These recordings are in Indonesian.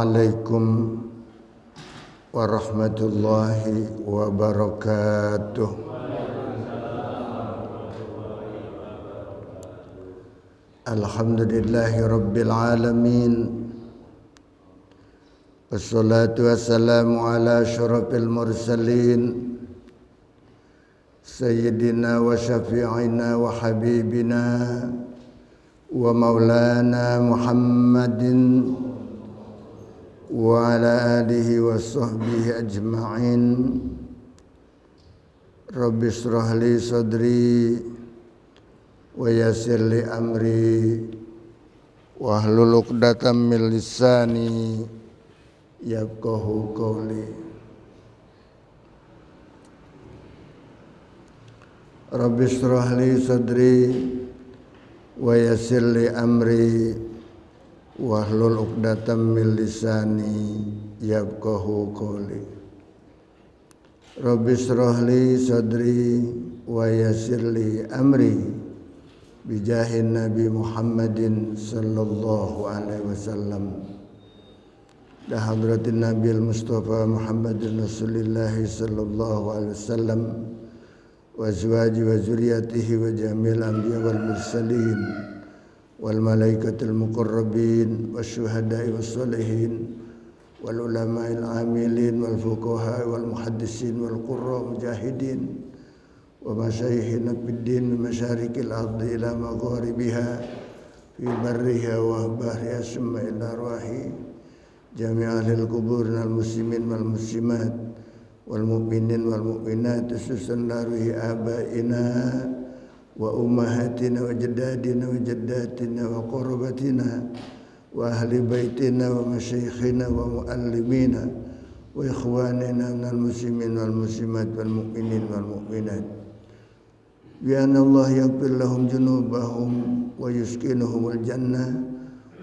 Assalamualaikum warahmatullahi wabarakatuh. Alhamdulillahi rabbil alamin. Wassalatu wassalamu ala asyrafil mursalin Sayyidina wa syafi'ina wa habibina wa maulana Muhammadin wa ala alihi wa sahbihi ajma'in. Rabbi shrah li sadri wa yassir li amri wa hlul 'uqdatam min lisani yafqahu qawli. Rabbi shrah li sadri wa yassir li amri wa hlul 'uqdatam min lisani yafqahu qawli. Rabbi shrah li sadri wa yassir li amri bijahin Nabi Muhammadin sallallahu alaihi wasallam. Da hadratin Nabil Mustafa Muhammadin Rasulillah sallallahu alaihi wasallam wa azwaji wa zuriyatihi wa jamil anbiya wal mursalin wal malaikatil muqarrabin wasyuhada'i wassalihin wal ulama'il amilin wal fuqaha wal muhaddisin wal qurra mujahidin wa masyayikhina fid din min masyariqil ardi ila magharibiha fi barriha wa bahriha summa ila arwahi jami'al kubur al muslimin wal muslimat wal mu'minin wal mu'minat khususan laruhi abaina wa ummahatina wa jaddadina wa jaddatina wa qurbatina wa ahli baitina wa masyayikhina wa muallimina wa ikhwanina minal muslimin wal muslimat wal mu'minin wal mu'minat bi anna Allah yaghfir lahum junubahum wa yuskinuhumul jannah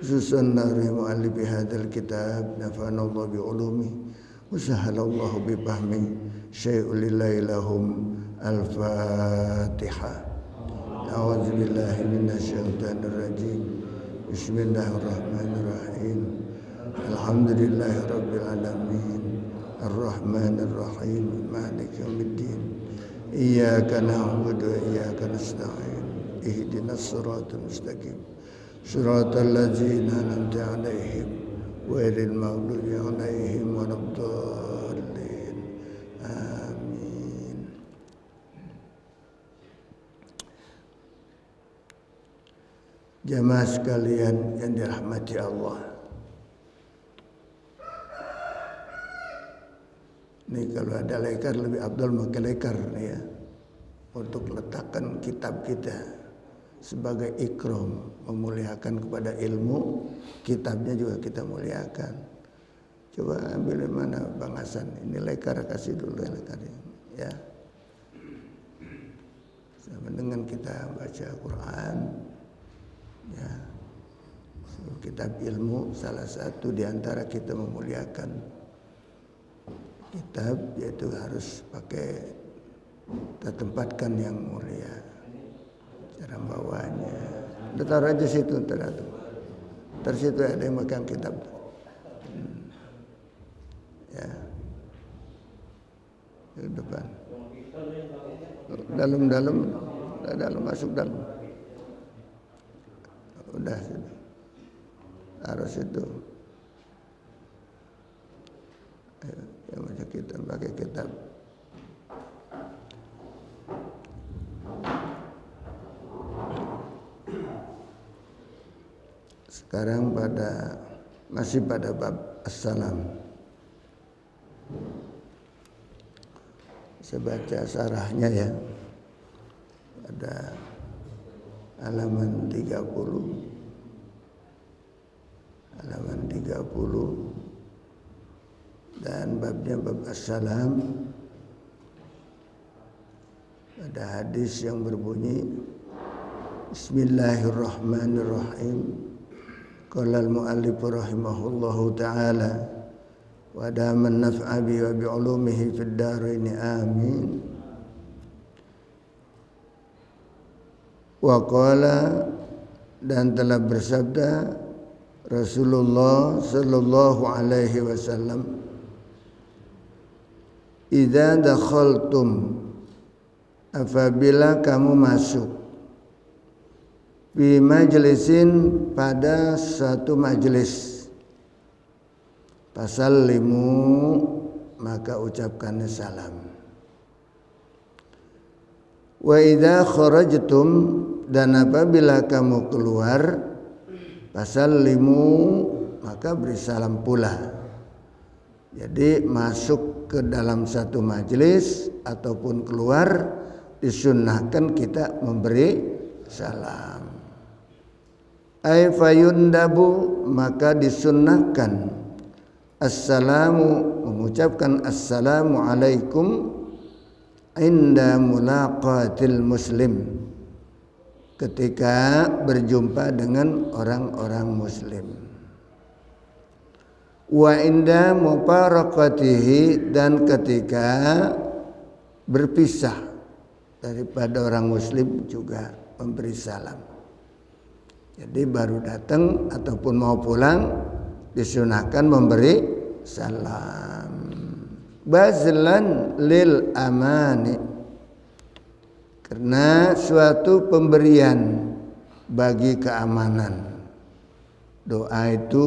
khususan laruhi muallifi hadzal kitab nafa'ana Allah bi ulumi wasahalallahu bi fahmi syai'ul lillahi lahum. Al-Fatihah. A'udzu billahi minasyaitonir rajim. Bismillahirrahmanirrahim. Alhamdulillahi rabbil alamin. Arrahmanir rahim. Maliki yaumiddin. Iyyaka na'budu wa iyyaka nasta'in. Ihdinas siratal mustaqim. Siratal ladzina an'amta 'alaihim ghairil maghdubi 'alaihim waladdallin. Amin. Jamaah sekalian yang dirahmati Allah. Ini kalau ada lekar lebih abdul pakai lekar nih ya. Untuk letakkan kitab kita sebagai ikram, memuliakan kepada ilmu, kitabnya juga kita muliakan. Coba ambil mana Bang Hasan, ini lekar kasih dulu lekarnya ya. Sama dengan kita baca Quran ya. Kitab ilmu salah satu di antara kita memuliakan kitab, yaitu harus pakai kita tempatkan yang mulia. Cara bawanya, udah taruh aja situ, terus situ ada yang megang kitab, ya, di depan, dalam masuk dalam, udah situ, taruh situ, yang baca kitab pakai kitab. Sekarang masih pada bab as-salam. Saya baca sarahnya ya. Ada halaman 30. Halaman 30 dan babnya bab as-salam. Ada hadis yang berbunyi Bismillahirrahmanirrahim. Qala al-mu'allif rahimahullahu ta'ala wa daman naf'a bi wa bi ulumihi fid dharain amin. Wa qala, dan telah bersabda Rasulullah sallallahu alaihi wasallam, idza dakhaltum, apabila kamu masuk, fi majlisin, pada suatu majlis, fasallimu, maka ucapkanlah salam. Wa idza kharajtum, dan apabila kamu keluar, fasallimu, maka beri salam pula. Jadi masuk ke dalam satu majelis ataupun keluar disunnahkan kita memberi salam. Ay fayundabu, maka disunnahkan assalamu, mengucapkan assalamu alaikum inda mulaqatil muslim, ketika berjumpa dengan orang-orang muslim. Wa inda mufaraqatihi, dan ketika berpisah daripada orang muslim juga memberi salam. Jadi baru datang ataupun mau pulang disunahkan memberi salam. Bazlan lil amani, karena suatu pemberian bagi keamanan. Doa itu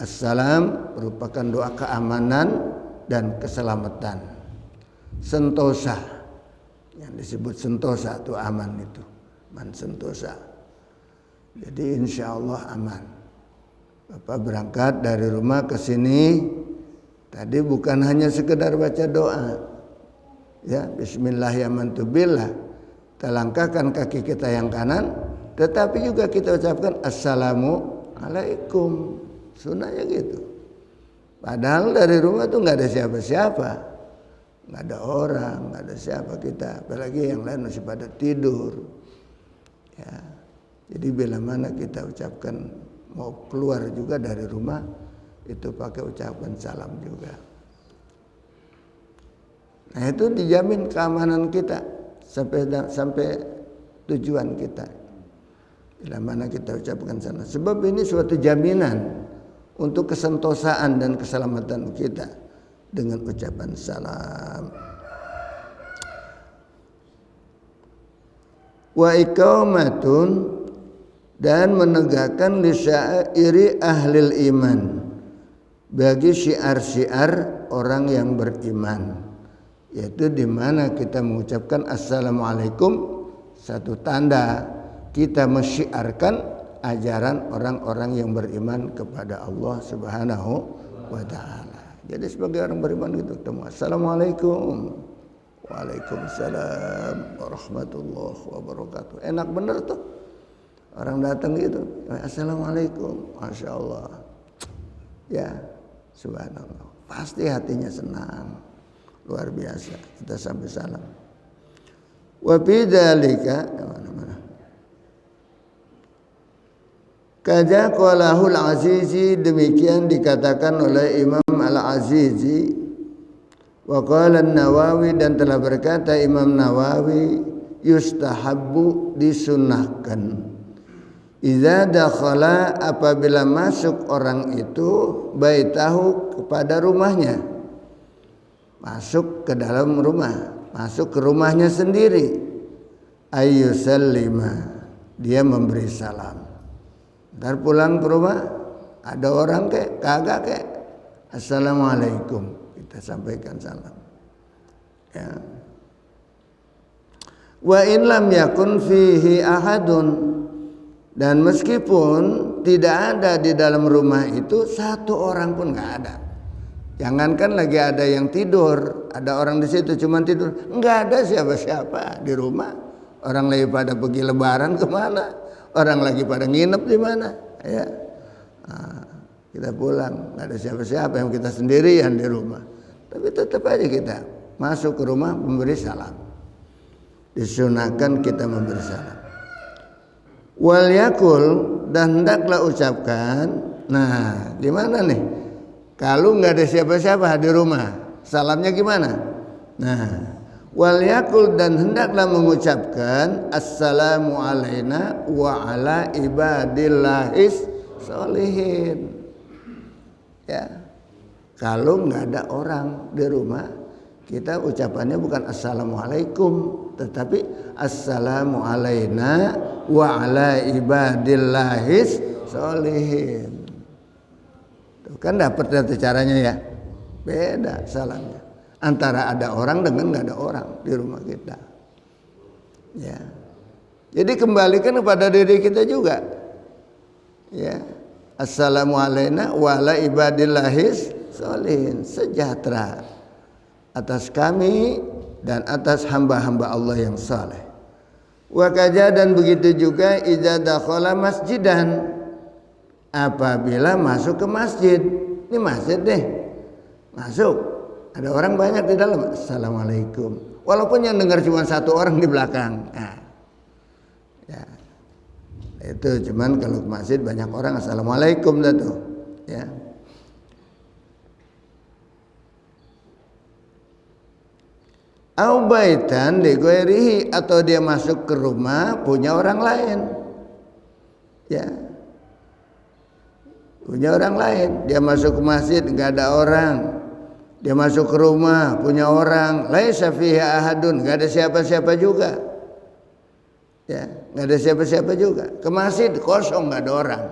assalam merupakan doa keamanan dan keselamatan. Sentosa, yang disebut sentosa itu aman, itu man sentosa. Jadi insya Allah aman. Bapak berangkat dari rumah ke sini tadi bukan hanya sekedar baca doa, ya Bismillahirrahmanirrahim, kita langkahkan kaki kita yang kanan, tetapi juga kita ucapkan assalamu alaikum, sunnahnya gitu. Padahal dari rumah tuh nggak ada siapa-siapa, nggak ada orang, nggak ada siapa kita, apalagi yang lain masih pada tidur, ya. Jadi bila mana kita ucapkan mau keluar juga dari rumah, itu pakai ucapan salam juga. Nah itu dijamin keamanan kita sampai tujuan kita. Bila mana kita ucapkan salam, sebab ini suatu jaminan untuk kesentosaan dan keselamatan kita dengan ucapan salam. Wa iqamatun, dan menegakkan li syairi ahlil iman, bagi syiar-syiar orang yang beriman, yaitu di mana kita mengucapkan assalamualaikum, satu tanda kita mensyiarkan ajaran orang-orang yang beriman kepada Allah Subhanahu wa taala. Jadi sebagai orang beriman gitu ketemu assalamualaikum, waalaikumsalam warahmatullahi wabarakatuh. Enak bener tuh orang datang gitu, assalamualaikum, masya Allah, ya subhanallah, pasti hatinya senang, luar biasa. Kita sampai salam. Wa bidzalika, mana-mana. Kaja qalahul Azizi, demikian dikatakan oleh Imam Al-Azizi. Wa qala An-Nawawi, dan telah berkata Imam Nawawi, yustahabbu, disunnahkan, idza dakhala, apabila masuk orang itu, baitahu, kepada rumahnya, masuk ke dalam rumah, masuk ke rumahnya sendiri, ayyusallima, dia memberi salam. Ntar pulang ke rumah ada orang kagak assalamualaikum, kita sampaikan salam, ya. Wa in lam yakun fihi ahadun, dan meskipun tidak ada di dalam rumah itu satu orang pun nggak ada. Jangankan lagi ada yang tidur, ada orang di situ cuman tidur, nggak ada siapa-siapa di rumah. Orang lagi pada pergi lebaran kemana? Orang lagi pada nginep di mana? Ya, nah, kita pulang, nggak ada siapa-siapa, yang kita sendirian di rumah. Tapi tetap aja kita masuk ke rumah memberi salam. Disunahkan kita memberi salam. Wal yakul, dan hendaklah ucapkan. Nah, gimana nih? Kalau nggak ada siapa-siapa di rumah, salamnya gimana? Nah, wal yakul, dan hendaklah mengucapkan assalamu alaina wa ala ibadillahis sholihin. Ya. Kalau nggak ada orang di rumah, kita ucapannya bukan assalamualaikum, tetapi assalamu alaina wa ala ibadillahis sholihin. Tuh kan dapat dari caranya ya. Beda salamnya antara ada orang dengan nggak ada orang di rumah kita. Ya. Jadi kembalikan kepada diri kita juga. Ya. Assalamu alaina wa ala ibadillahis sholihin. Sejahtera atas kami dan atas hamba-hamba Allah yang saleh. Wa kaja, dan begitu juga idza dakhala masjidan, apabila masuk ke masjid. Ini masjid deh. Masuk. Ada orang banyak di dalam. Assalamualaikum. Walaupun yang dengar cuma satu orang di belakang. Nah. Ya. Itu cuman kalau ke masjid banyak orang assalamualaikum dah tuh. Ya. Au baitan li ghairihi, atau dia masuk ke rumah punya orang lain. Ya. Punya orang lain, dia masuk ke masjid enggak ada orang. Dia masuk ke rumah punya orang, laisa fihi ahadun, enggak ada siapa-siapa juga. Ya, enggak ada siapa-siapa juga. Ke masjid kosong, enggak ada orang.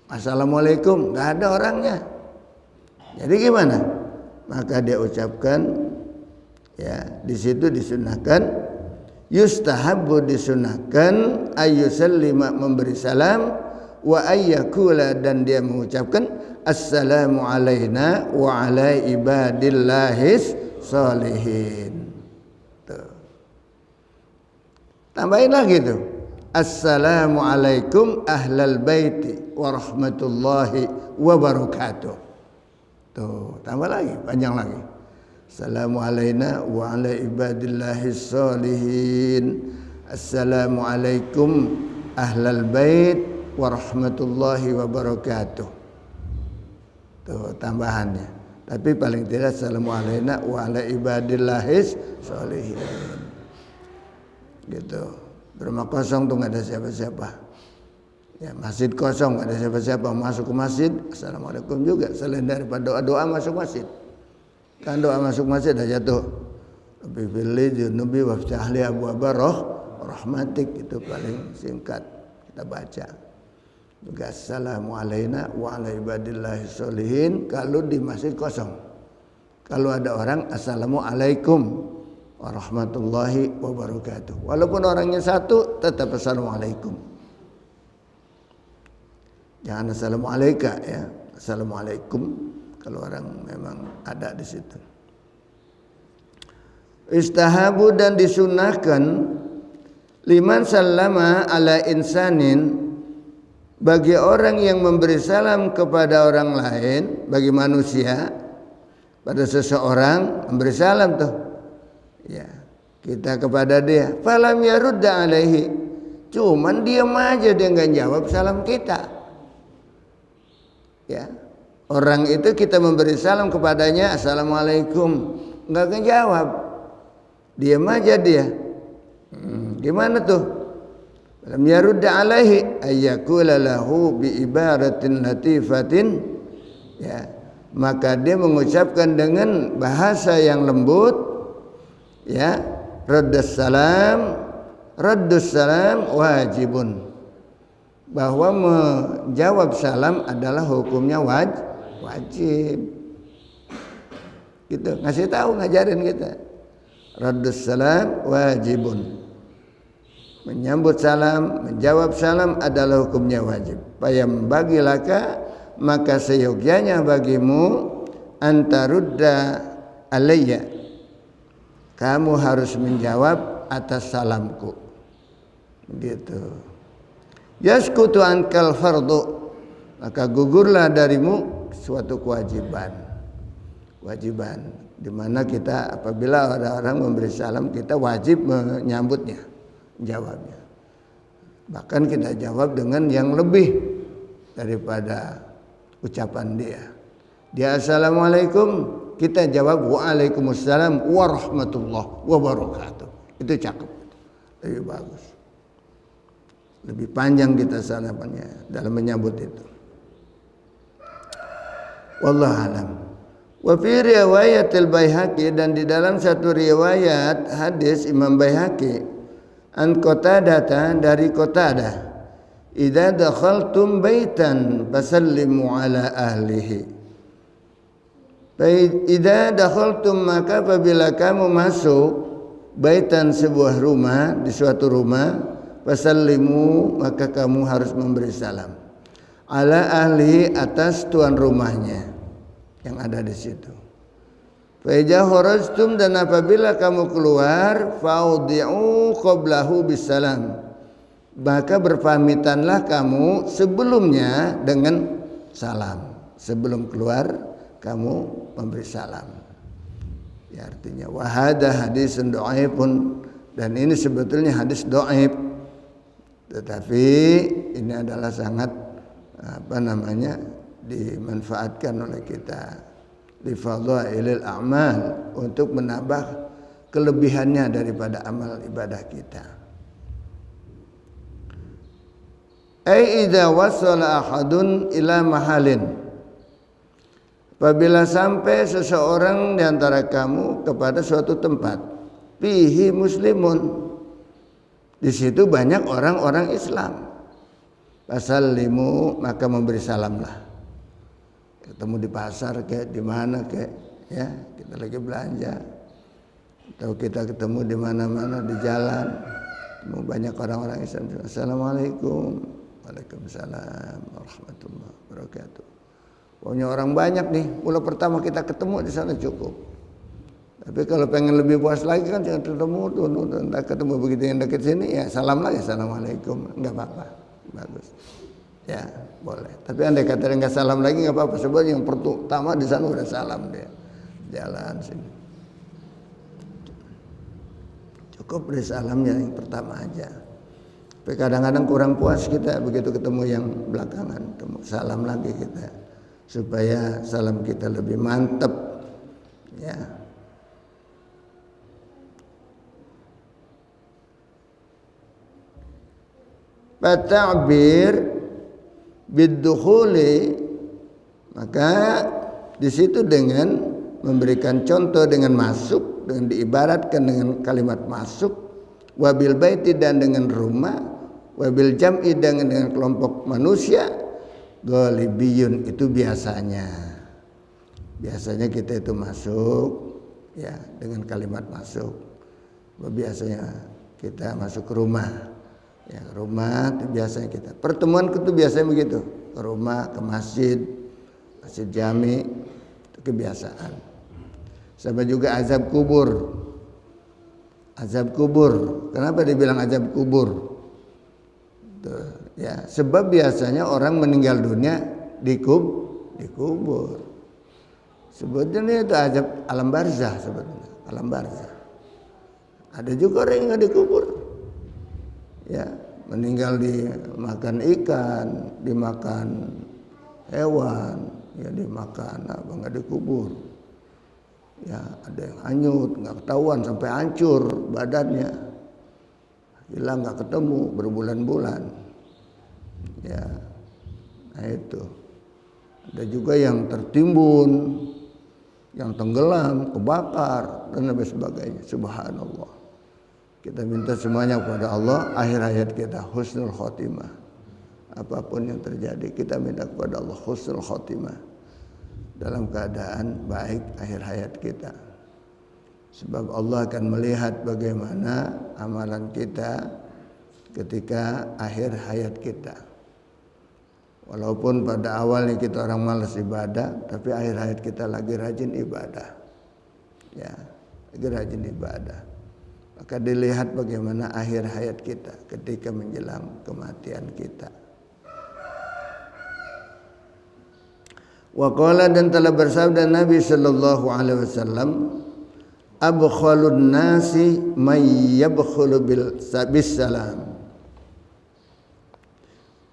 Assalamualaikum, enggak ada orangnya. Jadi gimana? Maka dia ucapkan, ya, di situ disunahkan, yustahabbu disunahkan ayyusallima, memberi salam, wa ayyakula, dan dia mengucapkan assalamu alaina wa ala ibadillahis sholihin. Tuh. Tambahin lagi tuh, assalamu alaikum ahlal baiti wa rahmatullahi wa barakatuh. Tuh, tambah lagi, panjang lagi. Assalamu alaina wa ala ibadillahis sholihin. Assalamu alaikum ahlal bait wa rahmatullahi wa barakatuh. Tuh tambahannya. Tapi paling tidak assalamu alaina wa ala ibadillahis sholihin. Gitu. Rumah kosong tuh nggak ada siapa-siapa. Ya, masjid kosong nggak ada siapa-siapa, masuk ke masjid assalamualaikum juga. Selain daripada doa-doa masuk masjid. Kan doa masuk masjid aja tuh. Rabbi fili junubi waftahli abwaaba rahmatik, itu paling singkat kita baca. Juga assalamu alaina wa ala ibadillahis sholihin kalau di masjid kosong. Kalau ada orang assalamu alaikum warahmatullahi wabarakatuh. Walaupun orangnya satu tetap assalamualaikum. Jangan assalamu alaika ya. Assalamualaikum kalau orang memang ada di situ. Istahabu, dan disunahkan liman sallama ala insanin, bagi orang yang memberi salam kepada orang lain, bagi manusia, pada seseorang memberi salam tuh. Ya, kita kepada dia, falam yarudda alaihi, cuman diam aja, dia enggak jawab salam kita. Ya. Orang itu kita memberi salam kepadanya assalamualaikum, enggak ngejawab, diam aja dia. Gimana tuh? Lam yarudda alaihi ayyakula lahu bi ibaratin latifatin, ya, maka dia mengucapkan dengan bahasa yang lembut, ya, raddus salam wajibun, bahwa menjawab salam adalah hukumnya wajib. Gitu, ngasih tahu, ngajarin kita. Raddus salam wajibun. Menyambut salam, menjawab salam adalah hukumnya wajib. Payam bagi laka, maka seyogyanya bagimu antarudda alayya, kamu harus menjawab atas salamku. Gitu. Yaskutu ankal fardu, maka gugurlah darimu suatu kewajiban. Kewajiban di mana kita apabila ada orang memberi salam, kita wajib menyambutnya, jawabnya. Bahkan kita jawab dengan yang lebih daripada ucapan dia. Dia assalamualaikum, kita jawab waalaikumsalam warahmatullahi wabarakatuh. Itu cakep, lebih bagus. Lebih panjang kita salamannya dalam menyambut itu. Wallahu alam. Wa fi riwayatil Baihaqi, dan di dalam satu riwayat hadis Imam Baihaqi, an Qatadah, dari Qatadah, idza dakhaltum baitan fasallimu ala ahlihi. Idza dakhaltum, maka apabila kamu masuk baitan, sebuah rumah, di suatu rumah, fasallimu, maka kamu harus memberi salam, ala ahlihi, atas tuan rumahnya yang ada di situ. Fa idza kharajtum, dan apabila kamu keluar, faudi'u qablahu bisalam, maka berpamitanlah kamu sebelumnya dengan salam. Sebelum keluar kamu memberi salam. Ya, artinya wa hadza hadisun dhaifun, dan ini sebetulnya hadis dhaif, tetapi ini adalah sangat dimanfaatkan oleh kita li fadhailil a'mal, untuk menambah kelebihannya daripada amal ibadah kita. Ai idza wasala ahadun ila mahalin, apabila sampai seseorang di antara kamu kepada suatu tempat, fihi muslimun, di situ banyak orang-orang Islam, fasallimu, maka memberi salamlah. Ketemu di pasar kayak di mana kayak, ya, kita lagi belanja, atau kita ketemu di mana-mana di jalan, ketemu banyak orang-orang Islam, assalamualaikum, waalaikumsalam warahmatullahi wabarakatuh. Pokoknya orang banyak nih, mula pertama kita ketemu di sana cukup. Tapi kalau pengen lebih puas lagi kan jangan ketemu begitu yang dekat sini, ya salam lagi, assalamualaikum, enggak apa-apa, bagus. Ya, boleh. Tapi andai kata enggak salam lagi enggak apa-apa, sebab yang pertama di sana udah salam dia. Jalan sini. Cukup beri salamnya yang pertama aja. Tapi kadang-kadang kurang puas kita begitu ketemu yang belakangan, ketemu salam lagi kita, supaya salam kita lebih mantap. Ya. Ta'bir biddukhuli, maka di situ dengan memberikan contoh dengan masuk, dengan diibaratkan dengan kalimat masuk, wabil baiti, dan dengan rumah, wabil jam'i, dengan kelompok manusia, ghalibiyun, itu biasanya kita itu masuk, ya, dengan kalimat masuk. Biasanya kita masuk ke rumah. Ya, ke rumah itu biasanya kita. Pertemuan itu biasanya begitu. Ke rumah, ke masjid jami, itu kebiasaan. Sama juga azab kubur. Azab kubur. Kenapa dibilang azab kubur? Tuh, ya, sebab biasanya orang meninggal dunia dikubur. Sebetulnya itu azab alam barzah, sebetulnya alam barzah. Ada juga orang yang nggak dikubur. Ya, meninggal dimakan ikan, dimakan hewan, ya dimakan apa, nggak dikubur. Ya, ada yang hanyut, nggak ketahuan sampai hancur badannya, hilang nggak ketemu berbulan-bulan. Ya, nah itu. Ada juga yang tertimbun, yang tenggelam, kebakar, dan lain sebagainya. Subhanallah. Kita minta semuanya kepada Allah, akhir hayat kita husnul khotimah. Apapun yang terjadi, kita minta kepada Allah husnul khotimah, dalam keadaan baik akhir hayat kita. Sebab Allah akan melihat bagaimana amalan kita ketika akhir hayat kita. Walaupun pada awalnya kita orang malas ibadah, tapi akhir hayat kita lagi rajin ibadah. Ya, lagi rajin ibadah. Maka dilihat bagaimana akhir hayat kita ketika menjelang kematian kita. Wa qala, dan telah bersabda Nabi sallallahu alaihi wasallam, abkhalun nasi may yabkhulu bis salam.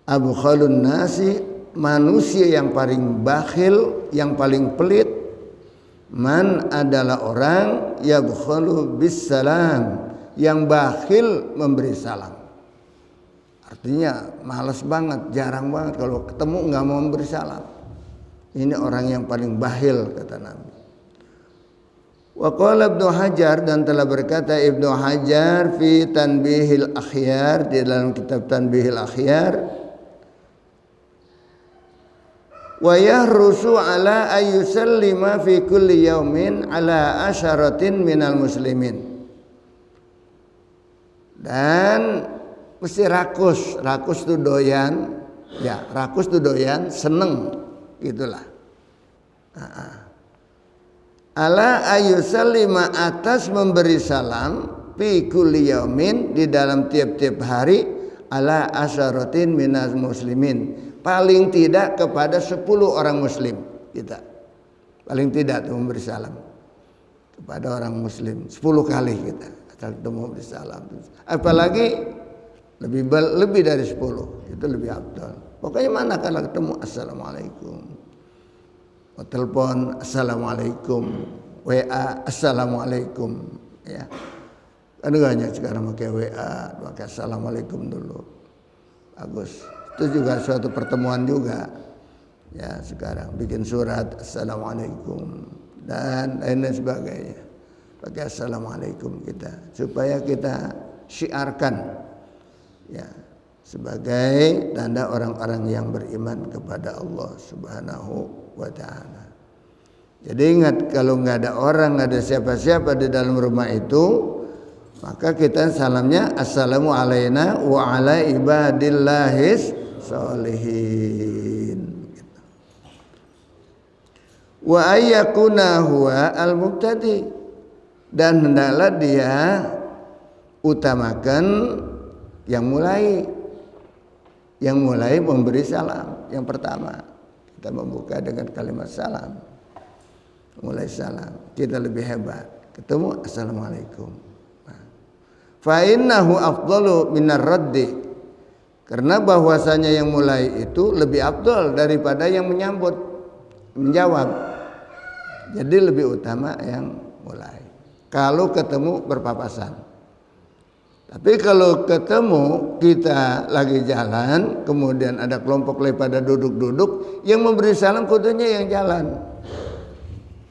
Abkhalun nasi, manusia yang paling bakhil, yang paling pelit, man adalah orang yabkhulu bis salam, yang bakhil memberi salam. Artinya malas banget, jarang banget kalau ketemu nggak mau memberi salam. Ini orang yang paling bakhil kata Nabi. Wa qala Ibnu Hajar, dan telah berkata Ibnu Hajar fi Tanbihil Akhyar, di dalam kitab Tanbihil Akhyar, wa yahrusu ala ayyusallima fi kulli yaumin ala asyaratin minal muslimin. Dan mesti rakus tuh doyan, ya rakus tuh doyan, seneng gitulah. Ala ayyusallima, atas memberi salam, fi kulli yaumin, di dalam tiap-tiap hari, ala asyaratin minal muslimin, paling tidak kepada 10 orang muslim kita. Paling tidak tuh memberi salam kepada orang muslim 10 kali kita ketemu memberi salam. Apalagi lebih dari 10, itu lebih afdal. Pokoknya mana kalau ketemu assalamualaikum, telepon assalamualaikum, WA assalamualaikum, ya. Kan banyak sekarang pakai WA, pakai assalamualaikum dulu. Bagus. Itu juga suatu pertemuan juga. Ya, sekarang bikin surat assalamualaikum dan lain sebagainya. Pakai assalamualaikum kita supaya kita syiarkan, ya, sebagai tanda orang-orang yang beriman kepada Allah Subhanahu wa ta'ala. Jadi ingat, kalau nggak ada orang, nggak ada siapa-siapa di dalam rumah itu, maka kita salamnya assalamu alaina wa ala ibadillahis sholihin. Wa ayyakuna huwa al-mubtadi, dan hendaklah dia utamakan yang mulai memberi salam. Yang pertama, kita membuka dengan kalimat salam, mulai salam, kita lebih hebat. Ketemu assalamualaikum, fa innahu afdalu minar raddi, karena bahwasanya yang mulai itu lebih afdal daripada yang menjawab. Jadi lebih utama yang mulai kalau ketemu berpapasan. Tapi kalau ketemu kita lagi jalan, kemudian ada kelompok lain pada duduk-duduk, yang memberi salam kudunya yang jalan,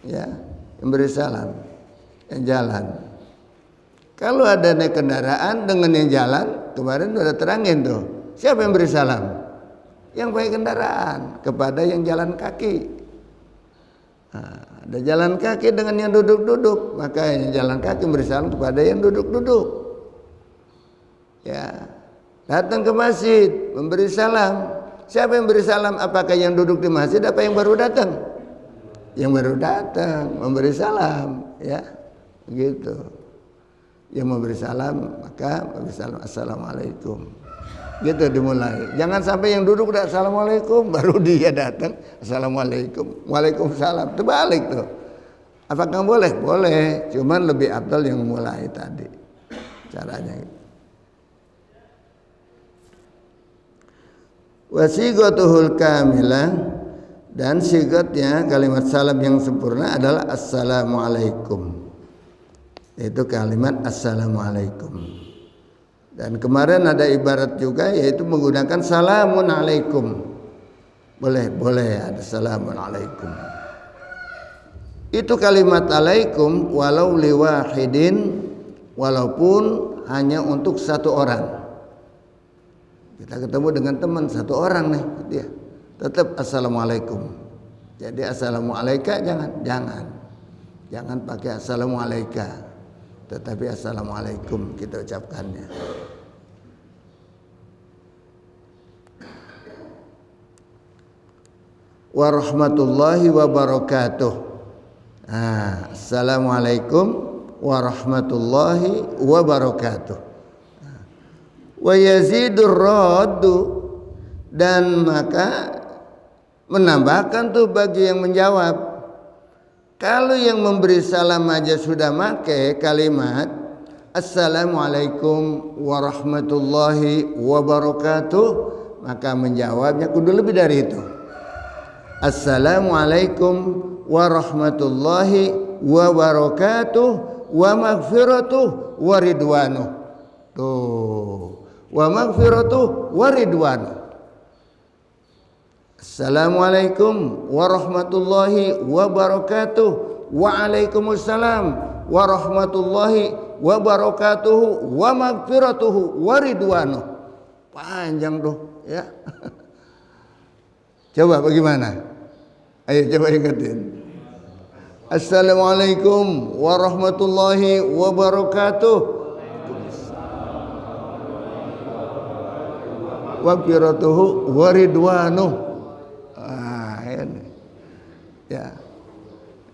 ya, yang beri salam yang jalan. Kalau ada naik kendaraan dengan yang jalan, kemarin udah terangin tuh, siapa yang beri salam? Yang pakai kendaraan kepada yang jalan kaki. Nah, ada jalan kaki dengan yang duduk-duduk, maka yang jalan kaki beri salam kepada yang duduk-duduk. Ya, datang ke masjid memberi salam. Siapa yang beri salam? Apakah yang duduk di masjid apa yang baru datang? Yang baru datang memberi salam, ya, gitu. Yang memberi salam maka memberi salam assalamualaikum. Gitu dimulai. Jangan sampai yang duduk udah assalamualaikum baru dia datang assalamualaikum, waalaikumsalam. Terbalik tuh. Apakah boleh? Boleh. Cuman lebih afdal yang mulai tadi. Caranya gitu. Wasighatuhul kamilah, dan sigatnya kalimat salam yang sempurna adalah assalamualaikum. Itu kalimat assalamualaikum. Dan kemarin ada ibarat juga, yaitu menggunakan salamun alaikum. Boleh ada salamun alaikum. Itu kalimat alaikum walau liwahidin, walaupun hanya untuk satu orang. Kita ketemu dengan teman satu orang nih, dia tetap assalamualaikum. Jadi assalamualaikum jangan pakai assalamualaikum, tetapi assalamualaikum kita ucapkannya. Warahmatullahi wabarakatuh. Assalamualaikum warahmatullahi wabarakatuh. Wa yazidur raddu, dan maka menambahkan tuh bagi yang menjawab. Kalau yang memberi salam aja sudah pakai kalimat assalamualaikum warahmatullahi wabarakatuh, maka menjawabnya kudu lebih dari itu. Assalamualaikum warahmatullahi wabarakatuh wa maghfiratuh wa ridwanuh. Tuh, wa maghfiratuhu wa ridwan. Assalamualaikum warahmatullahi wabarakatuh. Waalaikumsalam warahmatullahi wabarakatuh wa maghfiratuhu wa ridwanuh. Panjang tuh ya. Coba bagaimana? Ayo coba ingetin. Assalamualaikum warahmatullahi wabarakatuh. Wa maghfiratuhu wa ridwanuh. Ini. Ya.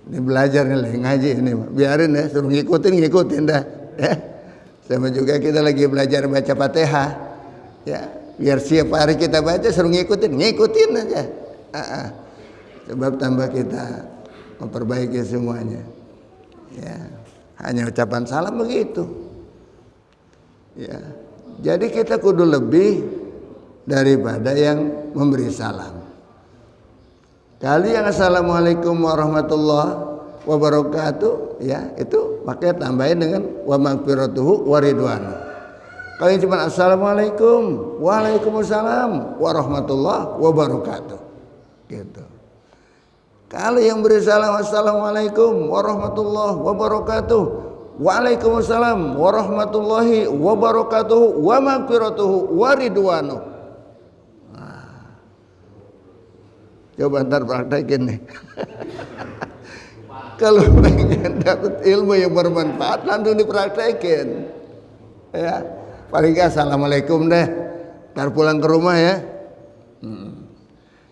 Ini belajar nih ngaji ini, biarin ya, suruh ngikutin dah. Ya. Sama juga kita lagi belajar baca Fatihah. Ya, biar siap hari kita baca suruh ngikutin aja. Sebab tambah kita memperbaiki semuanya. Ya, hanya ucapan salam begitu. Ya, jadi kita kudu lebih daripada yang memberi salam. Kali yang assalamualaikum warahmatullahi wabarakatuh, ya itu pakai tambahin dengan wa maghfiratuhu wa ridwanu. Kalau yang cuma assalamualaikum, waalaikumsalam warahmatullahi wabarakatuh, gitu. Kalau yang beri salam assalamualaikum warahmatullahi wabarakatuh, waalaikumsalam warahmatullahi wabarakatuh, wa maghfiratuhu wa ridwanu. Coba ntar praktekin nih. Kalau pengen dapat ilmu yang bermanfaat, langsung dipraktekin. Ya, paling nggak assalamualaikum deh. Ntar pulang ke rumah ya.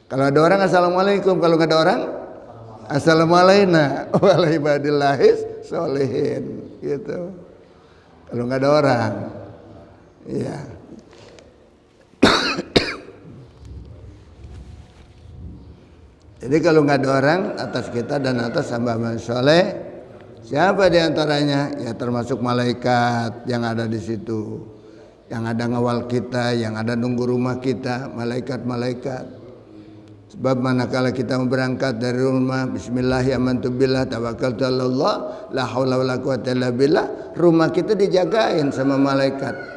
Kalau ada orang assalamualaikum, kalau nggak ada orang assalamualaikum waalaikumsalam solihin gitu. Kalau nggak ada orang, iya. Jadi kalau nggak ada orang atas kita dan atas hamba-hamba soleh, siapa diantaranya? Ya termasuk malaikat yang ada di situ, yang ada ngawal kita, yang ada nunggu rumah kita, malaikat-malaikat. Sebab manakala kita berangkat dari rumah, Bismillahirrahmanirrahim, tawakkaltu 'alallah, la haula wala quwwata illa billah, rumah kita dijagain sama malaikat.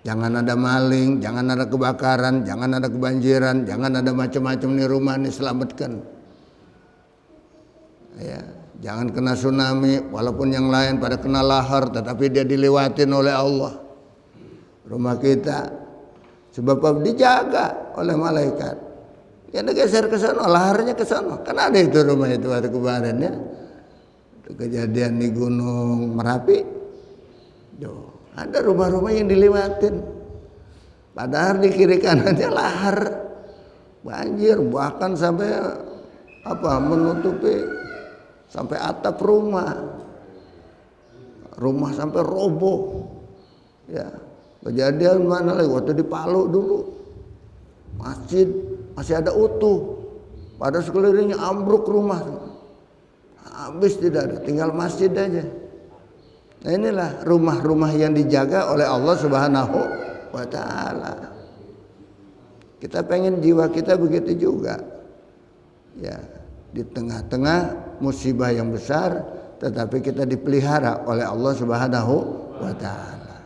Jangan ada maling, jangan ada kebakaran, jangan ada kebanjiran, jangan ada macam-macam nih rumah nih, selamatkan. Ya, jangan kena tsunami, walaupun yang lain pada kena lahar, tetapi dia dilewatin oleh Allah. Rumah kita, sebab dijaga oleh malaikat. Ya, geser ke sana, laharnya ke sana. Kan ada itu rumah itu waktu kemarin ya. Itu kejadian di Gunung Merapi. Duh. Ada rumah-rumah yang dilewatin, padahal di kiri kanannya lahar, banjir, bahkan sampai menutupi sampai atap rumah sampai roboh. Ya, kejadian mana lagi? Waktu di Palu dulu, masjid masih ada utuh, pada sekelilingnya ambruk rumah, habis tidak ada, tinggal masjid aja. Nah inilah rumah-rumah yang dijaga oleh Allah Subhanahu wa ta'ala. Kita pengen jiwa kita begitu juga. Ya, di tengah-tengah musibah yang besar, tetapi kita dipelihara oleh Allah Subhanahu wa ta'ala.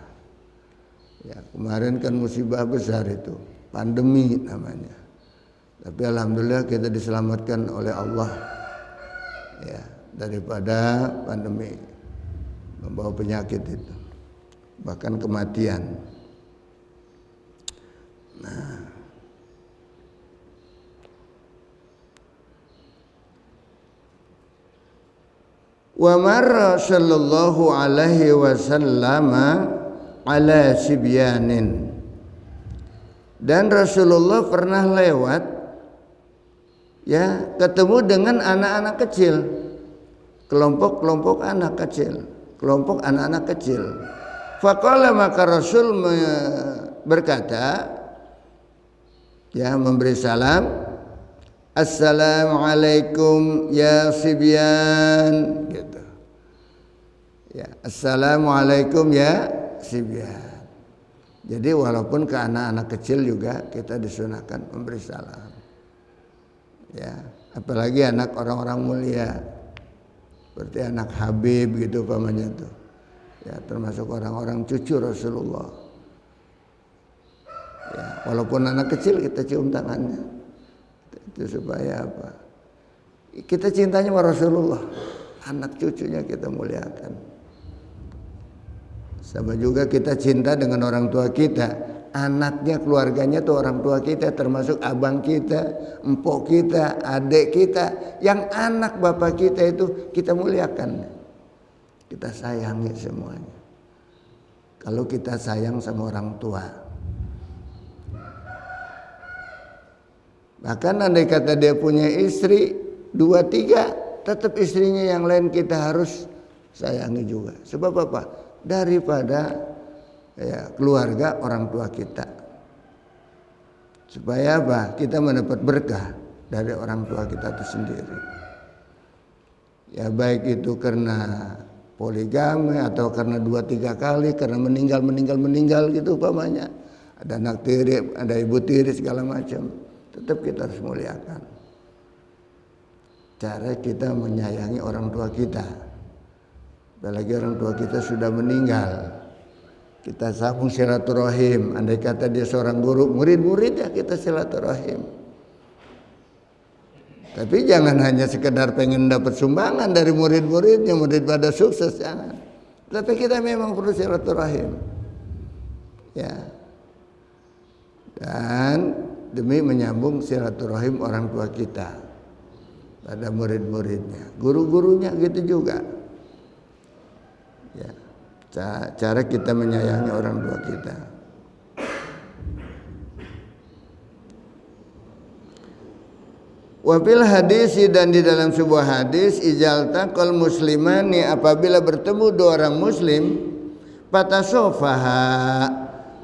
Ya, kemarin kan musibah besar itu, pandemi namanya. Tapi alhamdulillah kita diselamatkan oleh Allah ya daripada pandemi. Membawa penyakit itu, bahkan kematian. Nah, wa marra sallallahu alaihi wasallam ala sibyanin, dan Rasulullah pernah lewat ya ketemu dengan anak-anak kecil, kelompok-kelompok anak kecil. Kelompok anak-anak kecil. Faqala, maka Rasul berkata, ya memberi salam, Assalamualaikum ya sibyan, gitu. Ya, Assalamualaikum ya sibyan. Jadi walaupun ke anak-anak kecil juga kita disunahkan memberi salam. Ya, apalagi anak orang-orang mulia. Seperti anak Habib gitu pamannya tuh. Ya, termasuk orang-orang cucu Rasulullah. Ya, walaupun anak kecil kita cium tangannya. Itu supaya apa? Kita cintanya sama Rasulullah. Anak cucunya kita muliakan. Sama juga kita cinta dengan orang tua kita. Anaknya, keluarganya tuh orang tua kita, termasuk abang kita, empok kita, adik kita. Yang anak bapak kita itu kita muliakan. Kita sayangi semuanya. Kalau kita sayang sama orang tua. Bahkan andai kata dia punya istri 2, 3, tetap istrinya yang lain kita harus sayangi juga. Sebab apa? Daripada ya, keluarga orang tua kita. Supaya apa? Kita mendapat berkah dari orang tua kita itu sendiri. Ya baik itu karena poligami atau karena 2, 3 kali, karena meninggal gitu umpamanya. Ada anak tiri, ada ibu tiri segala macam. Tetap kita harus muliakan. Cara kita menyayangi orang tua kita. Apalagi orang tua kita sudah meninggal. Kita sambung silaturahim. Andai kata dia seorang guru, murid-muridnya kita silaturahim. Tapi jangan hanya sekedar pengen dapat sumbangan dari murid-muridnya, murid pada sukses, jangan. Tapi kita memang perlu silaturahim. Ya. Dan demi menyambung silaturahim orang tua kita pada murid-muridnya, guru-gurunya gitu juga. Ya, cara kita menyayangi orang tua kita. Wafil hadis, dan di dalam sebuah hadis, ijaltaqal muslimani, apabila bertemu 2 orang muslim, patasofaha,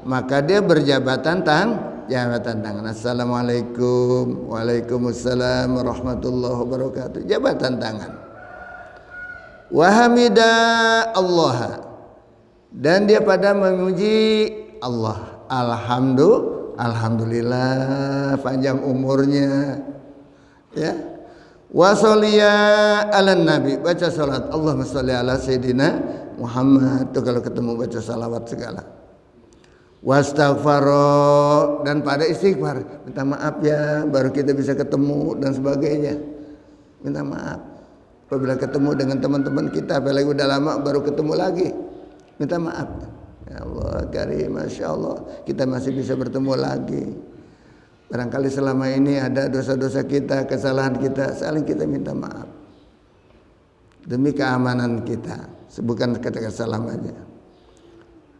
maka dia berjabatan tangan. Assalamualaikum, waalaikumsalam warahmatullahi wabarakatuh. Jabatan tangan. Wahamida Allah, dan dia pada memuji Allah. Alhamdulillah panjang umurnya. Ya. Wasoliya ala nabi, baca salat. Allahumma sholli ala sayyidina Muhammad. Tuh kalau ketemu baca salawat segala. Wastaghfaro, dan pada istighfar, minta maaf ya, baru kita bisa ketemu dan sebagainya. Minta maaf apabila ketemu dengan teman-teman kita, apalagi udah lama baru ketemu lagi, minta maaf. Ya Allah karim, masya Allah, kita masih bisa bertemu lagi. Barangkali selama ini ada dosa-dosa kita, kesalahan kita, saling kita minta maaf demi keamanan kita, bukan kata kesalahannya.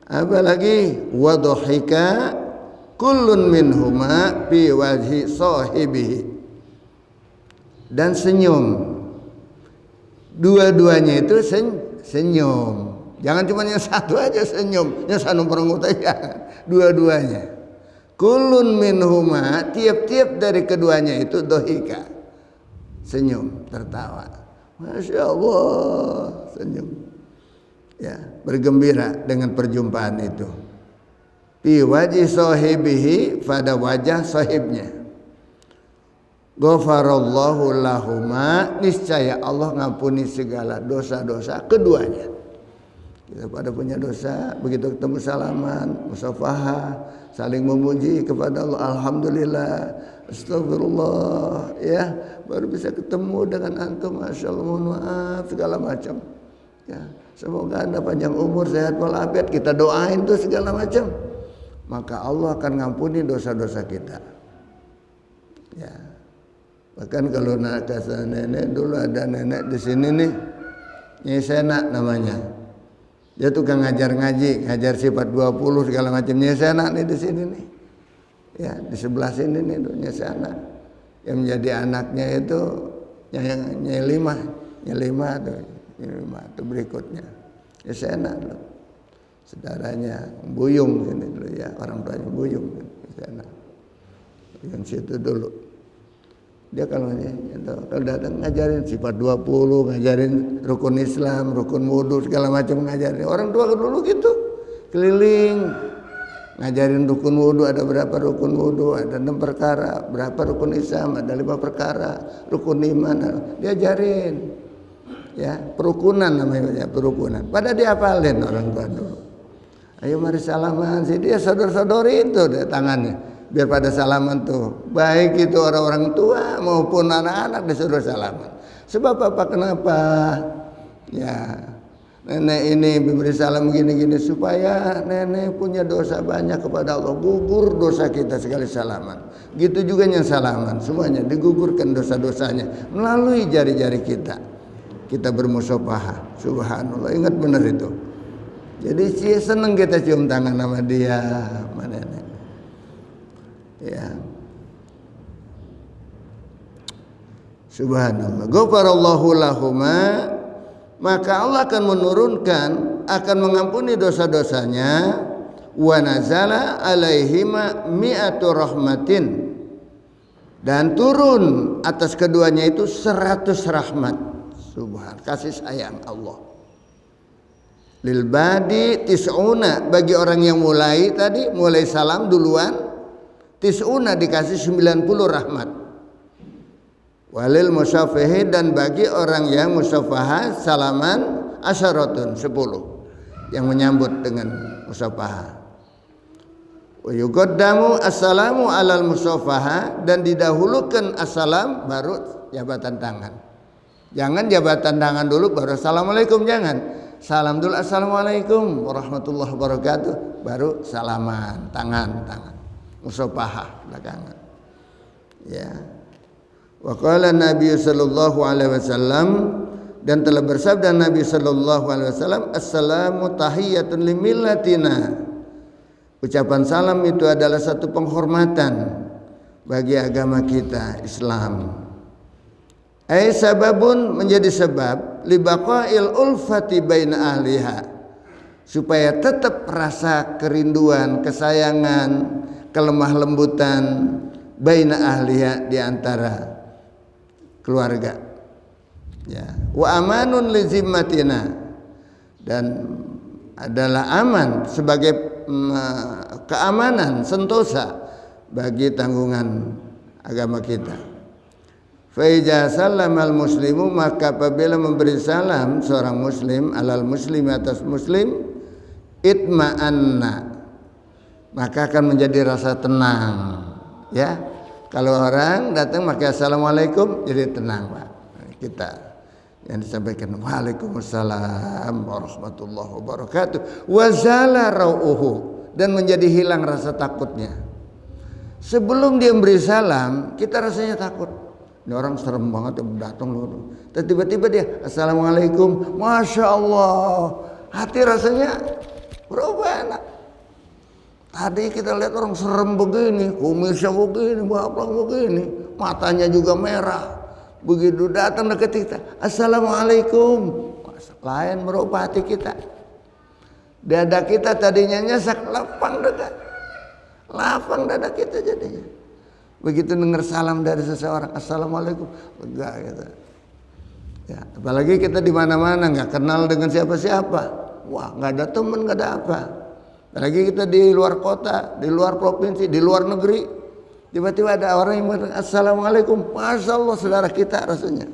Apalagi wadhika kullun minhuma fi wajhi sahibihi, dan senyum. Dua-duanya itu senyum. Jangan cuma yang satu aja senyum, yang satu perengut aja. Dua-duanya. Kullun minhuma, tiap-tiap dari keduanya itu dohika, senyum, tertawa. Masya Allah, senyum. Ya, bergembira dengan perjumpaan itu. Fi wajhi sahibihi, pada wajah sahibnya. Ghafarallahu lahuma, niscaya Allah ngampuni segala dosa-dosa keduanya. Kita pada punya dosa, begitu ketemu salaman, musafahah, saling memuji kepada Allah, alhamdulillah, astagfirullah, ya, baru bisa ketemu dengan antum, masya Allah, mohon maaf segala macam. Ya, semoga Anda panjang umur, sehat walafiat, kita doain tuh segala macam. Maka Allah akan ngampuni dosa-dosa kita. Ya. Bahkan kalau nak kata nenek, dulu ada nenek di sini nih, Nyai Sena namanya. Dia tukang ngajar ngaji, ngajar sifat 20 segala macam. Nyai Sena nih di sini nih. Ya, di sebelah sini nih tuh Nyai Sena. Yang menjadi anaknya itu Nyai Lima itu berikutnya. Nyai Sena dulu. Saudaranya Buyung ini dulu ya, orang tuanya Buyung Nyai Sena. Yang situ dulu. Dia kalau datang ngajarin sifat 20, ngajarin rukun Islam, rukun wudu segala macam ngajarin. Orang tua dulu gitu, keliling ngajarin rukun wudu, ada berapa rukun wudu, ada 6 perkara, berapa rukun Islam, ada 5 perkara, rukun iman, diajarin. Ya, perukunan namanya, perukunan. Pada dihafalin orang tua dulu. Ayo mari salaman. Si dia sodor-sodori itu deh tangannya. Biar pada salaman tuh. Baik itu orang-orang tua maupun anak-anak disuruh salaman. Sebab apa? Kenapa? Ya, nenek ini memberi salam gini-gini supaya nenek punya dosa banyak kepada Allah. Gugur dosa kita sekali salaman. Gitu juga yang salaman. Semuanya digugurkan dosa-dosanya melalui jari-jari kita. Kita bermusyafaah. Subhanallah. Ingat benar itu. Jadi senang kita cium tangan sama dia, sama nenek. Ya. Subhanallah. Ghafarallahu lahuma, maka Allah akan menurunkan, akan mengampuni dosa-dosanya. Wa nazala alaihima mi'atu rahmatin, dan turun atas keduanya itu 100 rahmat. Subhan, kasih sayang Allah. Lil badi tis'una, bagi orang yang mulai salam duluan, tis'una dikasih 90 rahmat. Walil musyafihi, dan bagi orang yang musyafahah salaman asyaratun 10 yang menyambut dengan musyafahah. Wa yuqaddamu assalamu alal musyafahah, dan didahulukan assalam baru jabatan tangan. Jangan jabatan tangan dulu baru assalamualaikum, jangan. Salam dulu assalamualaikum warahmatullahi wabarakatuh, baru salaman tangan musyafahah belakangan. Ya. Wa qala Nabi sallallahu alaihi wasallam, dan telah bersabda Nabi sallallahu alaihi wasallam, assalamu tahiyyatun limillatina. Ucapan salam itu adalah satu penghormatan bagi agama kita Islam. Ai sababun, menjadi sebab libaqail ulfati baina ahliha, supaya tetap rasa kerinduan, kesayangan, kelemah lembutan baina ahliha, di antara keluarga. Ya. Wa amanun li zimmatina, dan adalah aman sebagai keamanan sentosa bagi tanggungan agama kita. Fa iza sallamal muslimu, maka apabila memberi salam seorang muslim alal muslim, atas muslim, itma'anna, maka akan menjadi rasa tenang. Ya, kalau orang datang maka assalamualaikum, jadi tenang Pak. Kita yang disampaikan waalaikumsalam warahmatullahi wabarakatuh, wa zala rauhu, dan menjadi hilang rasa takutnya. Sebelum dia memberi salam kita rasanya takut. Ini orang serem banget datang loh. Tiba-tiba dia assalamualaikum, masya Allah, hati rasanya berubah enak. Tadi kita lihat orang serem begini, kumisnya begini, baplang begini, matanya juga merah. Begitu datang dekat kita, assalamualaikum, lain merubah hati kita. Dada kita tadinya nyesak, lapang dada kita jadinya. Begitu dengar salam dari seseorang, assalamualaikum, lega gitu. Ya, apalagi kita di mana-mana nggak kenal dengan siapa-siapa, wah nggak ada teman, nggak ada apa. Apalagi kita di luar kota, di luar provinsi, di luar negeri, tiba-tiba ada orang yang mengatakan assalamualaikum, masya Allah, saudara kita rasanya.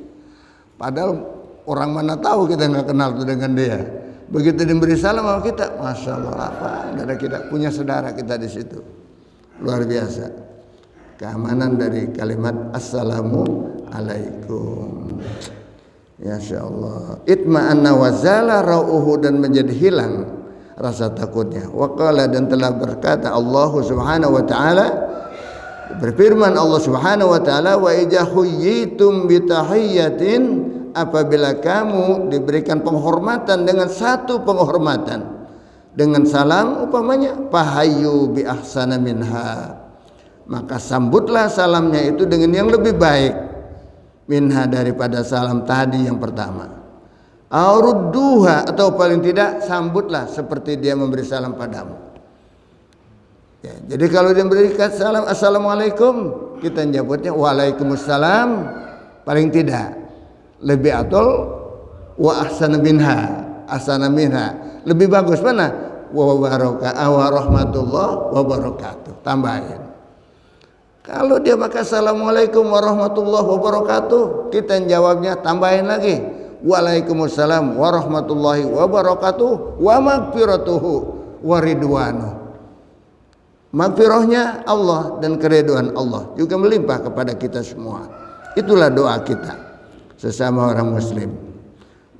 Padahal orang mana tahu kita nggak kenal tuh dengan dia. Begitu diberi salam sama kita, masya Allah, apa? Ada kita punya saudara kita di situ, luar biasa. Keamanan dari kalimat assalamu alaikum. Ya Allah. Itma'anna wa zala rauhu, dan menjadi hilang rasa takutnya. Wa qala, dan telah berkata Allah Subhanahu wa taala, berfirman Allah Subhanahu wa taala, wa idza huyyitum bi tahiyyatin, apabila kamu diberikan penghormatan dengan satu penghormatan, dengan salam umpamanya, fahayyu bi ahsana minha, maka sambutlah salamnya itu dengan yang lebih baik minha, daripada salam tadi yang pertama. Aurudduha, atau paling tidak sambutlah seperti dia memberi salam padamu. Ya, jadi kalau dia memberikan salam assalamualaikum, kita jawabnya waalaikumsalam, paling tidak lebih atol wa ahsana minha, lebih bagus mana? Wa rahmatullahi wabarakatuh, tambahin. Kalau dia pakai assalamualaikum warahmatullahi wabarakatuh, kita jawabnya tambahin lagi waalaikumsalam warahmatullahi wabarakatuh wa maghfiratuhu waridwanu. Maghfirahnya Allah dan keridhaan Allah juga melimpah kepada kita semua. Itulah doa kita sesama orang muslim.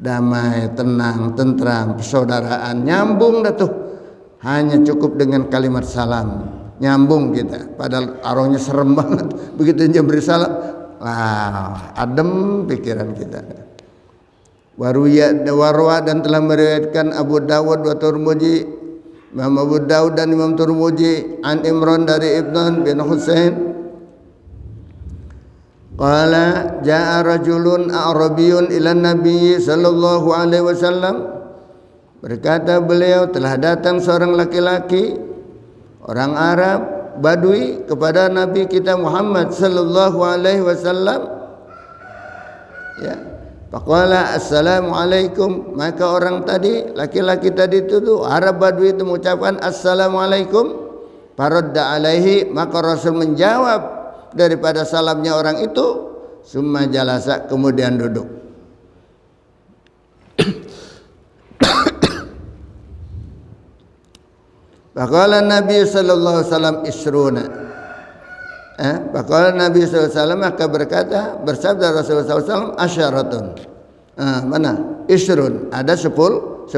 Damai, tenang, tentram, persaudaraan, nyambung dah tuh. Hanya cukup dengan kalimat salam, nyambung kita. Padahal arahnya serem banget. Begitu dia beri salam, wah, adem pikiran kita. Warwa dan telah meriwayatkan Abu Dawud wa Tirmidzi, Imam Abu Dawud dan Imam Tirmidzi an Imran dari Ibn bin Husain qala jaa rajulun a'rabiyyun ila Nabi sallallahu alaihi wasallam. Berkata beliau, telah datang seorang laki-laki orang Arab Badui kepada Nabi kita Muhammad sallallahu alaihi wasallam. Ya. Faqala assalamualaikum, maka orang tadi, laki-laki tadi itu tuh Arab Badui itu mengucapkan assalamualaikum. Faradda alaihi, maka Rasul menjawab daripada salamnya orang itu, summa jalasa, kemudian duduk. Faqala Nabi sallallahu alaihi wasallam isruna. Faqala Nabi sallallahu alaihi wasallam, maka berkata, bersabda Rasulullah sallallahu alaihi wasallam, asyaratun. Mana? Isrun, ada 10.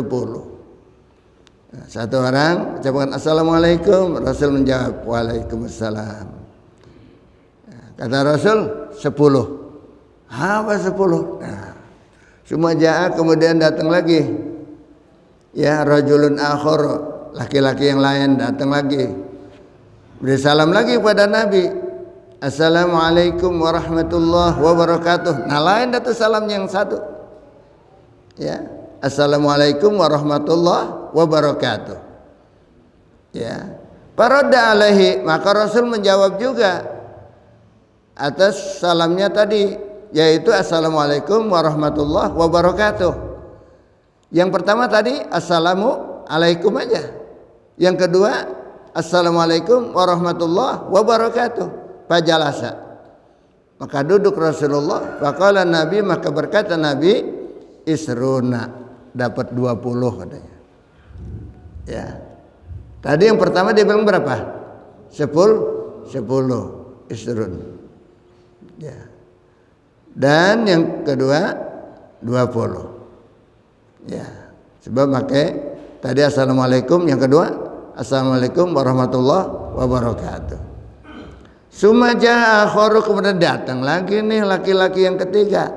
Satu orang ucapkan assalamualaikum, Rasul menjawab waalaikumsalam. Kata Rasul 10. Apa 10? Nah, semua jaa, kemudian datang lagi. Ya, rajulun akhar, laki-laki yang lain datang lagi. Beri salam lagi kepada Nabi. Assalamualaikum warahmatullahi wabarakatuh. Nah, lain datu salam yang satu. Ya, assalamualaikum warahmatullahi wabarakatuh. Ya, faradda alaihi, maka Rasul menjawab juga atas salamnya tadi, yaitu assalamualaikum warahmatullahi wabarakatuh. Yang pertama tadi assalamualaikum aja. Yang kedua assalamualaikum warahmatullahi wabarakatuh. Fajalasa, maka duduk Rasulullah. Faqala Nabi, maka berkata Nabi, isruna, dapat 20 katanya. Ya. Tadi yang pertama dia bilang berapa? 10 isrun. Ya. Dan yang kedua 20. Ya. Sebab pakai tadi assalamualaikum, yang kedua assalamualaikum warahmatullahi wabarakatuh. Summa jaa akharu, kemudian datang lagi nih laki-laki yang ketiga.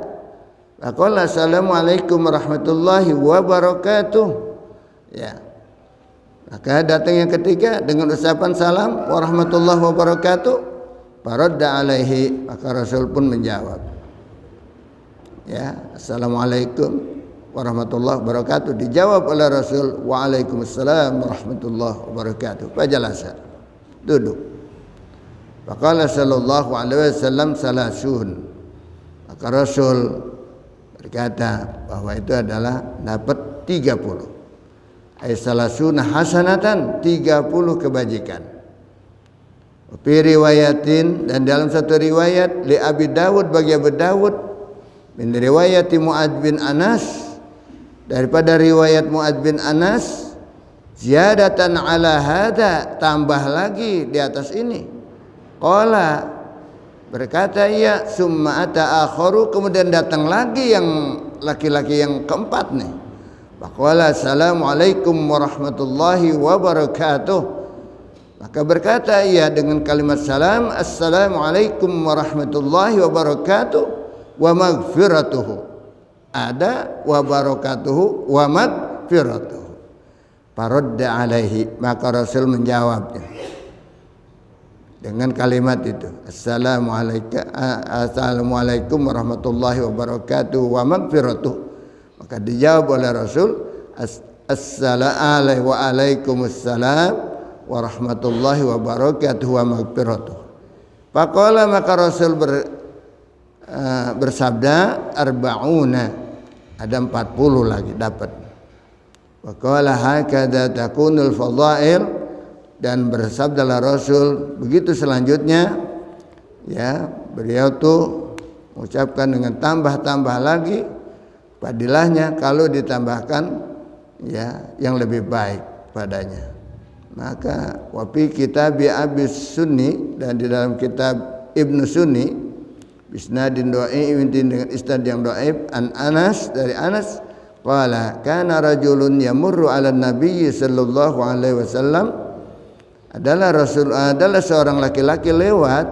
Faqala assalamualaikum warahmatullahi wabarakatuh. Ya. Maka datang yang ketiga dengan ucapan salam warahmatullahi wabarakatuh. Faradda alaihi, maka Rasul pun menjawab. Ya, assalamualaikum warahmatullahi wabarakatuh. Dijawab oleh Rasul, waalaikumsalam warahmatullahi wabarakatuh. Fajalasa, duduk. Faqala sallallahu alaihi wasallam salasun, maka Rasul berkata bahwa itu adalah dapat 30. Ay salasuna hasanatan, 30 kebajikan. Fi riwayatin, dan dalam satu riwayat li Abi Dawud, bagi Abu Dawud, min riwayati Mu'ad bin Anas, daripada riwayat Mu'ad bin Anas, ziyadatan ala hada, tambah lagi di atas ini. Qala, berkata ia, summa ata akharu, kemudian datang lagi yang laki-laki yang keempat nih. Faqala assalamualaikum warahmatullahi wabarakatuh. Maka berkata ia dengan kalimat salam, assalamualaikum warahmatullahi wabarakatuh wa maghfiratuhu. Ada wa barakatuhu wa maghfiratuhu. Faradda alaihi, maka Rasul menjawabnya dengan kalimat itu, assalamualaikum warahmatullahi wabarakatuh wa maghfiratuh. Maka dijawab oleh Rasul, assalamualaikum wa alaikumussalam warahmatullahi wabarakatuh wa maghfiratuh. Faqala, maka Rasul bersabda, arba'una, ada 40 lagi dapat. Faqala hakadha takunul fadail, dan bersabdalah Rasul begitu selanjutnya. Ya, beliau tuh mengucapkan dengan tambah-tambah lagi padilahnya kalau ditambahkan ya yang lebih baik padanya. Maka wa fi kitab Abi Sunni, dan di dalam kitab Ibnu Sunni bisnadin dhaif dengan isnad yang dhaif, an Anas, dari Anas, qala kana rajulun yamurru 'ala nabiy sallallahu alaihi wasallam, adalah seorang laki-laki lewat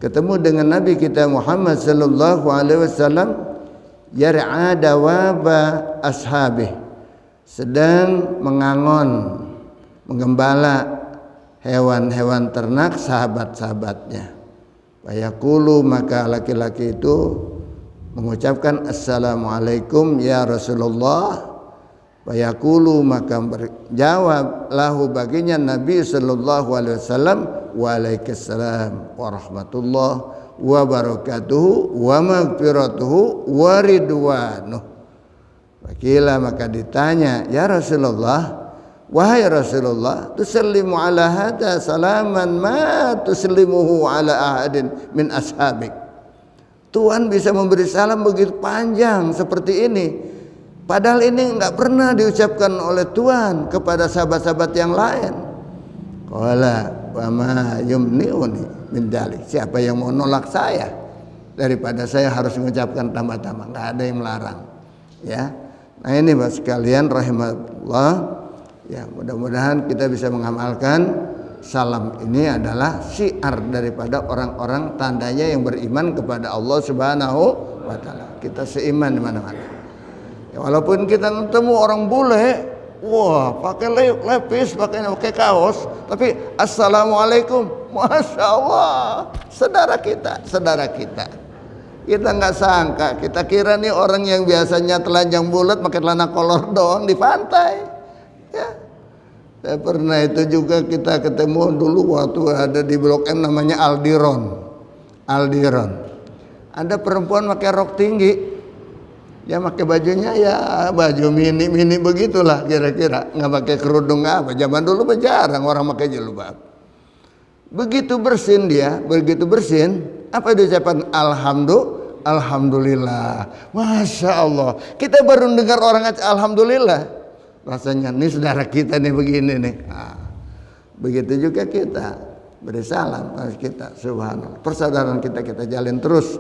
ketemu dengan Nabi kita Muhammad sallallahu alaihi wasallam, yar'a dawaba ashabih, sedang mengangon, menggembala hewan-hewan ternak sahabat-sahabatnya. Fayaqulu, maka laki-laki itu mengucapkan assalamualaikum ya Rasulullah. Fayaqulu, maka berjawab lahu baginya Nabi sallallahu alaihi wasallam, waalaikumsalam warahmatullahi wabarakatuhu wa maghfiratuhu wa ridwanuh. Wakila, maka ditanya, ya Rasulullah, wahai Rasulullah, tusallimu ala hada salaman ma tusallimuhu ala ahadin min ashabik. Tuhan bisa memberi salam begitu panjang seperti ini, padahal ini enggak pernah diucapkan oleh Tuhan kepada sahabat-sahabat yang lain. Qala wa ma yumni'uni min dalik. Siapa yang mau nolak saya daripada saya harus mengucapkan tambah-tambah, enggak ada yang melarang. Ya. Nah ini Bapak sekalian rahimahullah, ya mudah-mudahan kita bisa mengamalkan salam ini adalah syiar daripada orang-orang tandanya yang beriman kepada Allah Subhanahu wa taala. Kita seiman di mana-mana. Ya, walaupun kita ketemu orang bule, wah pakai lepis, pakai kaos, tapi assalamualaikum, masya Allah, saudara kita. Kita nggak sangka, kita kira nih orang yang biasanya telanjang bulat pakai celana kolor doang di pantai. Ya. Saya pernah itu juga, kita ketemu dulu waktu ada di Blok M namanya Aldiron. Ada perempuan pakai rok tinggi. Ya pakai bajunya ya baju mini begitulah kira-kira, nggak pakai kerudung apa. Zaman dulu jarang orang pakai jilbab. Begitu bersin dia, apa diucapkan? Alhamdulillah, masya Allah. Kita baru dengar orang alhamdulillah, rasanya nih saudara kita nih begini nih. Nah, begitu juga kita beri salam kita, subhanallah. Persaudaraan kita jalin terus.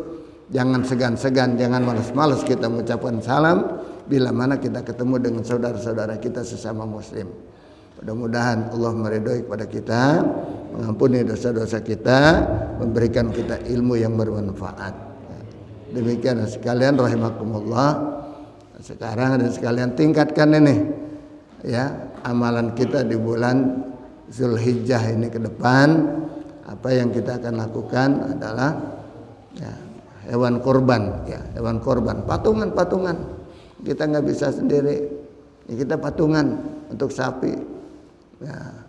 Jangan segan-segan, jangan malas-malas kita mengucapkan salam bila mana kita ketemu dengan saudara-saudara kita sesama muslim. Mudah-mudahan Allah meridhoi kepada kita, mengampuni dosa-dosa kita, memberikan kita ilmu yang bermanfaat. Demikian sekalian rahimakumullah. Sekarang dan sekalian tingkatkan ini ya amalan kita di bulan Zulhijjah ini ke depan. Apa yang kita akan lakukan adalah ya, hewan korban, patungan. Kita nggak bisa sendiri, ya, kita patungan untuk sapi. Ya.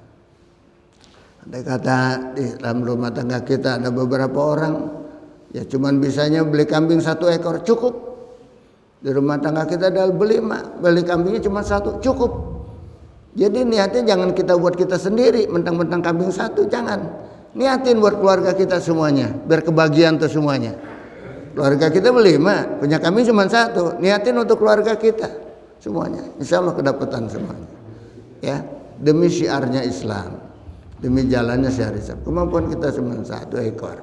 Ada kata di dalam rumah tangga kita ada beberapa orang, ya cuman bisanya beli kambing 1 ekor cukup. Di rumah tangga kita ada beli kambingnya cuma 1 cukup. Jadi niatnya jangan kita buat kita sendiri, mentang-mentang kambing 1, jangan. Niatin buat keluarga kita semuanya, biar kebagian tuh semuanya. Keluarga kita berlima, punya kami cuma 1. Niatin untuk keluarga kita semuanya, insya Allah kedapatan semuanya. Ya, demi syiarnya Islam, demi jalannya syiar Islam. Kemampuan kita cuma 1 ekor.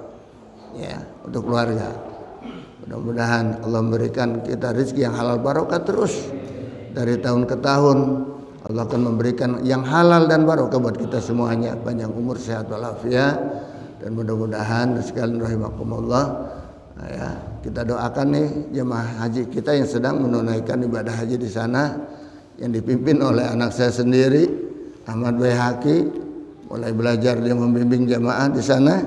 Ya, untuk keluarga. Mudah-mudahan Allah memberikan kita rezeki yang halal barokah terus dari tahun ke tahun. Allah akan memberikan yang halal dan barokah buat kita semuanya, panjang umur, sehat walafiat, dan mudah-mudahan sekalian rahimakumullah. Nah, ya, kita doakan nih jemaah haji kita yang sedang menunaikan ibadah haji di sana, yang dipimpin oleh anak saya sendiri, Ahmad Baihaqi, mulai belajar dia membimbing jemaah di sana.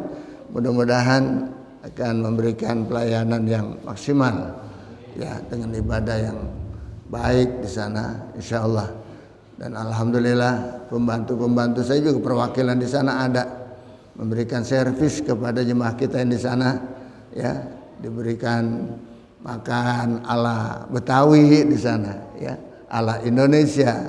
Mudah-mudahan akan memberikan pelayanan yang maksimal, ya, dengan ibadah yang baik di sana, insya Allah. Dan alhamdulillah pembantu-pembantu saya juga perwakilan di sana ada, memberikan servis kepada jemaah kita yang di sana, ya. Diberikan makan ala Betawi di sana, ya, ala Indonesia.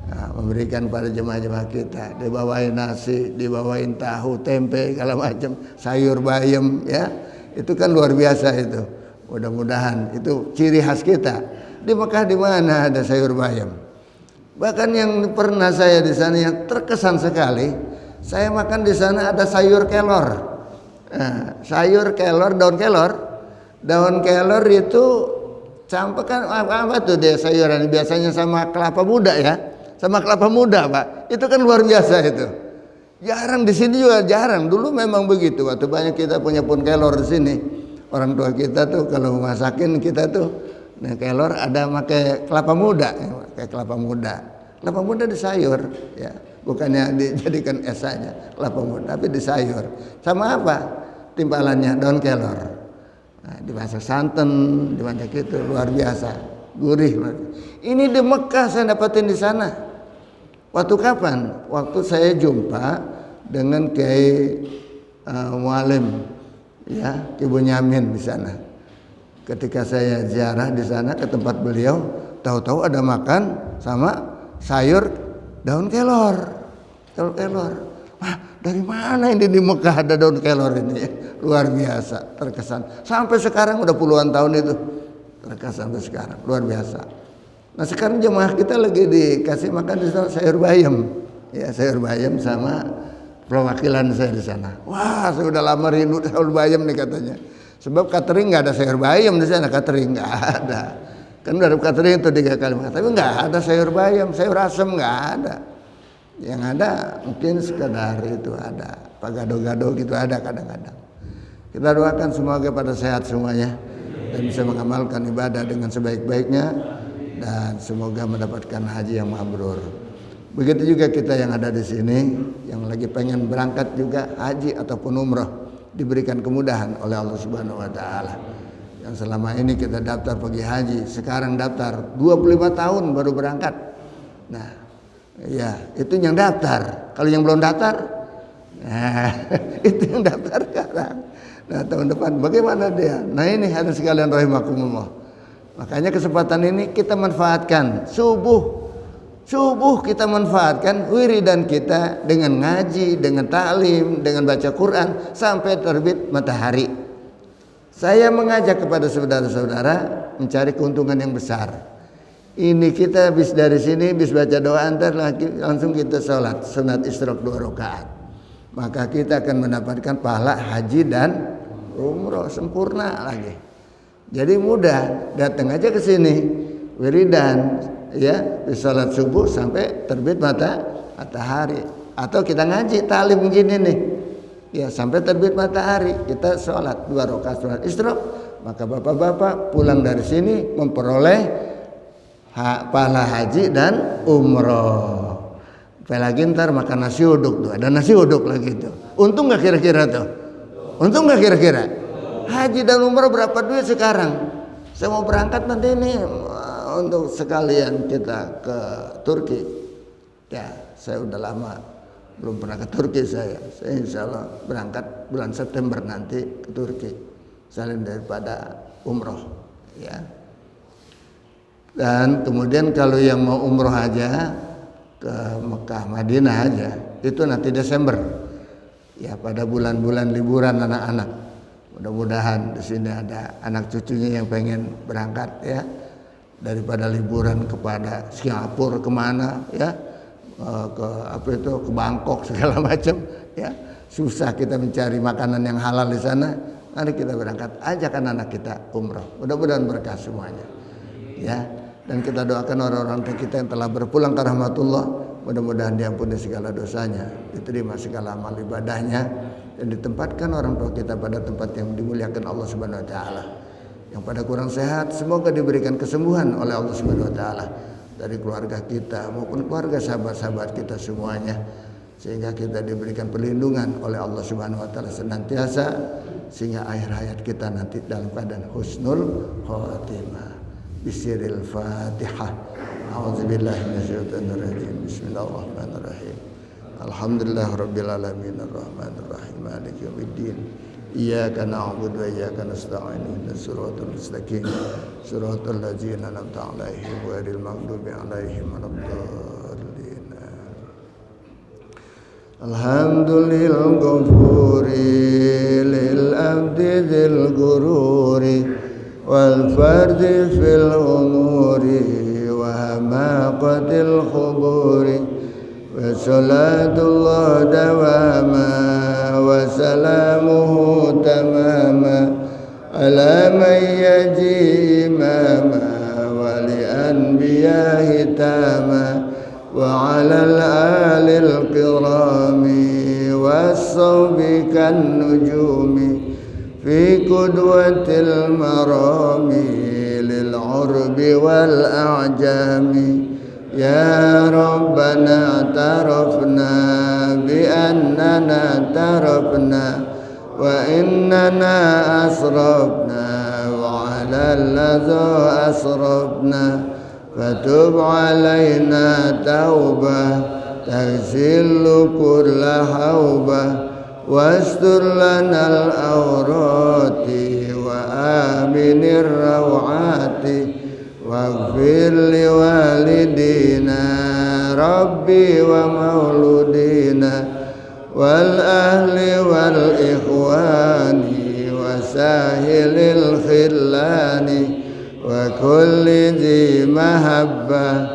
Nah, memberikan pada jemaah-jemaah kita, dibawain nasi, dibawain tahu, tempe, segala macam, sayur bayam, ya. Itu kan luar biasa itu. Mudah-mudahan itu ciri khas kita. Di Mekah di mana ada sayur bayam? Bahkan yang pernah saya di sana yang terkesan sekali, saya makan di sana ada sayur kelor. Nah, sayur kelor, daun kelor itu campur kan apa tuh dia sayuran biasanya sama kelapa muda ya, sama kelapa muda Pak. Itu kan luar biasa itu. Jarang di sini juga jarang. Dulu memang begitu. Waktu banyak kita punya pun kelor di sini. Orang tua kita tuh kalau masakin kita tuh, nah kelor ada pakai kelapa muda, kayak kelapa muda. Kelapa muda di sayur, ya, bukannya dijadikan es saja kelapa muda, tapi di sayur. Sama apa? Timpalannya daun kelor. Nah, dimasak santan, dimasak itu luar biasa, gurih. Ini di Mekah saya dapatin di sana. Waktu kapan? Waktu saya jumpa dengan Kiai Mualim, ya, Ibu Nyamin di sana. Ketika saya ziarah di sana ke tempat beliau, tahu-tahu ada makan sama sayur daun kelor. Wah, dari mana ini di Mekah ada daun kelor ini? Luar biasa, terkesan. Sampai sekarang udah puluhan tahun itu. Terkesan sampai sekarang, luar biasa. Nah, sekarang jemaah kita lagi dikasih makan di sana sayur bayam. Ya, sayur bayam sama perwakilan saya di sana. Wah, saya udah lama rindu sayur bayam nih katanya. Sebab catering nggak ada sayur bayam di sana, catering nggak ada. Kan dari catering itu 3 kali makan, tapi nggak ada sayur bayam, sayur asem nggak ada. Yang ada mungkin sekedar itu ada, Pak gado-gado gitu ada kadang-kadang. Kita doakan semoga pada sehat semuanya dan bisa mengamalkan ibadah dengan sebaik-baiknya dan semoga mendapatkan haji yang mabrur. Begitu juga kita yang ada di sini yang lagi pengen berangkat juga haji ataupun umroh, diberikan kemudahan oleh Allah Subhanahu wa taala. Yang selama ini kita daftar pergi haji, sekarang daftar 25 tahun baru berangkat. Nah, ya, itu yang daftar. Kalau yang belum daftar, nah, itu yang daftar sekarang. Nah, tahun depan bagaimana dia? Nah, ini hadirin sekalian rahimakumullah. Makanya kesempatan ini kita manfaatkan. Subuh kita manfaatkan wiridan kita dengan ngaji, dengan ta'lim, dengan baca Quran sampai terbit matahari. Saya mengajak kepada saudara-saudara mencari keuntungan yang besar. Ini kita habis dari sini, habis baca doa antar langsung kita sholat sunat isyraq 2 rakaat. Maka kita akan mendapatkan pahala haji dan umroh sempurna lagi. Jadi mudah, datang aja ke sini wiridan, ya, di sholat subuh sampai terbit matahari. Atau kita ngaji ta'lim gini nih, ya, sampai terbit matahari kita sholat 2 rakaat sunat isyraq. Maka bapak-bapak pulang dari sini memperoleh pahala haji dan umroh. Apalagi ntar makan nasi uduk tuh, ada nasi uduk lagi tuh. Untung nggak kira-kira tuh? Untung nggak kira-kira? Haji dan umroh berapa duit sekarang? Saya mau berangkat nanti ini untuk sekalian kita ke Turki. Ya, saya udah lama belum pernah ke Turki saya insya Allah berangkat bulan September nanti ke Turki selain daripada umroh, ya. Dan kemudian kalau yang mau umroh aja ke Mekah Madinah aja itu nanti Desember, ya, pada bulan-bulan liburan anak-anak. Mudah-mudahan di sini ada anak cucunya yang pengen berangkat, ya, daripada liburan kepada Singapura kemana, ya, ke Bangkok segala macam, ya, susah kita mencari makanan yang halal di sana. Mari kita berangkat, ajakan anak kita umroh, mudah-mudahan berkah semuanya, ya. Dan kita doakan orang-orang kita yang telah berpulang ke rahmatullah, mudah-mudahan diampuni segala dosanya, diterima segala amal ibadahnya, dan ditempatkan orang tua kita pada tempat yang dimuliakan Allah Subhanahu wa taala. Yang pada kurang sehat semoga diberikan kesembuhan oleh Allah Subhanahu wa taala dari keluarga kita maupun keluarga sahabat-sahabat kita semuanya, sehingga kita diberikan perlindungan oleh Allah Subhanahu wa taala senantiasa, sehingga akhir hayat kita nanti dalam keadaan husnul khatimah. Bisiril Fatihah. A'udzubillahi minasyaitonir rajim. Bismillahirrahmanirrahim. Alhamdulillahirabbil alamin arrahmanir rahim maliki yaumiddin. Iyyaka na'budu wa iyyaka nasta'in ihdinas siratal mustaqim siratal ladzina an'amta 'alaihim ghairil maghdubi 'alaihim waladdallin. Alhamdulillahil ghafuri lil abdi dzil gururi wal fardi fil umuri wa hamaqatil khuburi salatullah dawama wa salamuhu tamama ala man yaji imama wali anbiya'i tama wa ala al-alil kirami was-sawbi kan nujumi fi qudwatil marami lil urbi wal a'jami ya rabbana tarafna bi annana tarafna wa innana asrafna wa ala alladhi asrafna fatub alaina taubah taghsilu kulla haubah wastur lanal awrati wa aminir rawati waghfir li walidina rabbi wa mauludina wal ahli wal ikhwani wa sahilil khillani wa kulli dhi mahabbah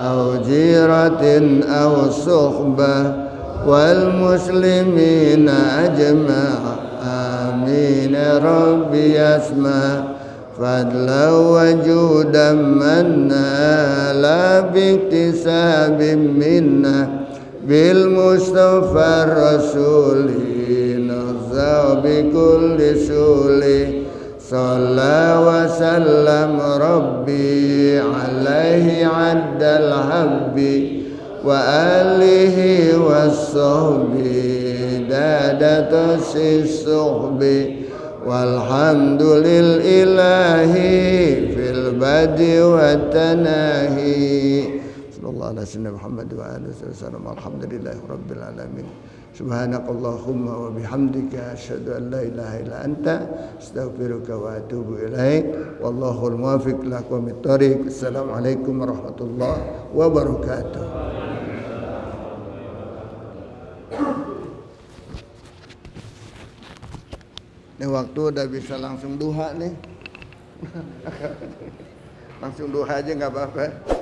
aw jiratin aw suhbah wal muslimina ajma' amin rabbi asma' fadla wa judan manna la biktisabim minna bil mustafa rasuli nazza bi kulli suli salla wa sallam rabbi alaihi addal habbi wa alihi was-sahbi dadatus suhbi walhamdulil ilahi fil badi wa tanahi sallallahu alaihi wasallam Muhammad wa alihi wasallam alhamdulillahi rabbil alamin subhanakallahumma wa bihamdika asyhadu an la ilaha illa anta astaghfiruka wa atubu ilaik wallahul muwaffiq ila aqwamit thoriq. Assalamualaikum warahmatullahi wabarakatuh. Ini waktu udah bisa langsung duha nih. Langsung duha aja nggak apa-apa.